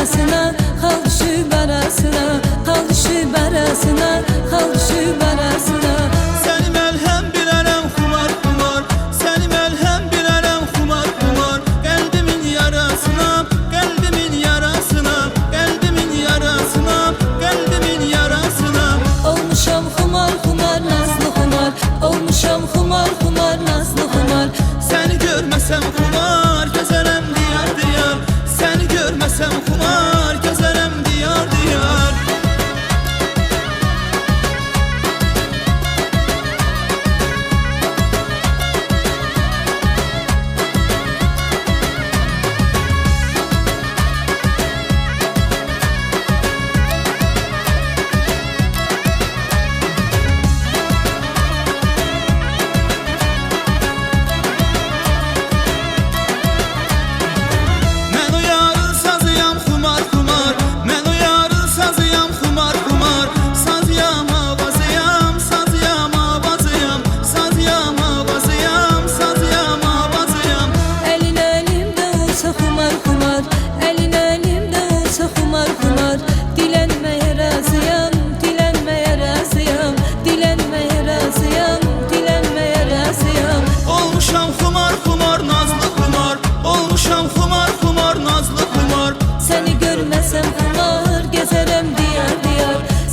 arasına, hal düşüb arasına, hal düşüb arasına, hal düşüb arasına. Səni məlhəm bilərəm xumar xumar, səni məlhəm bilərəm xumar xumar. Qəlbimin yarasına, qəlbimin yarasına, qəlbimin yarasına, qəlbimin yarasına. Olmuşam xumar xumar, nazlı xumar, olmuşam xumar xumar, nazlı xumar. Səni görməsəm xumar, gəzərəm diyar diyar. Səni görməsəm xumar, gəzərəm diyar diyar.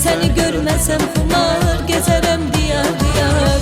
Seni görmesem xumar, gezerem diyar diyar.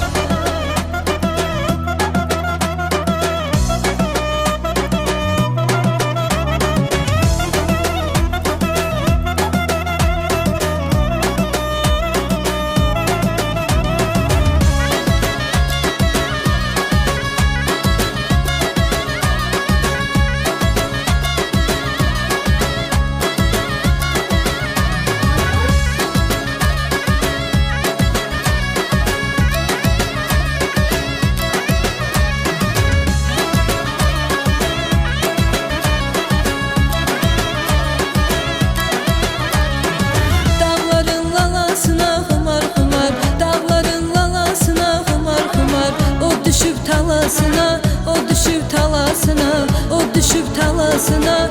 O düşüb talasına, o düşüb talasına,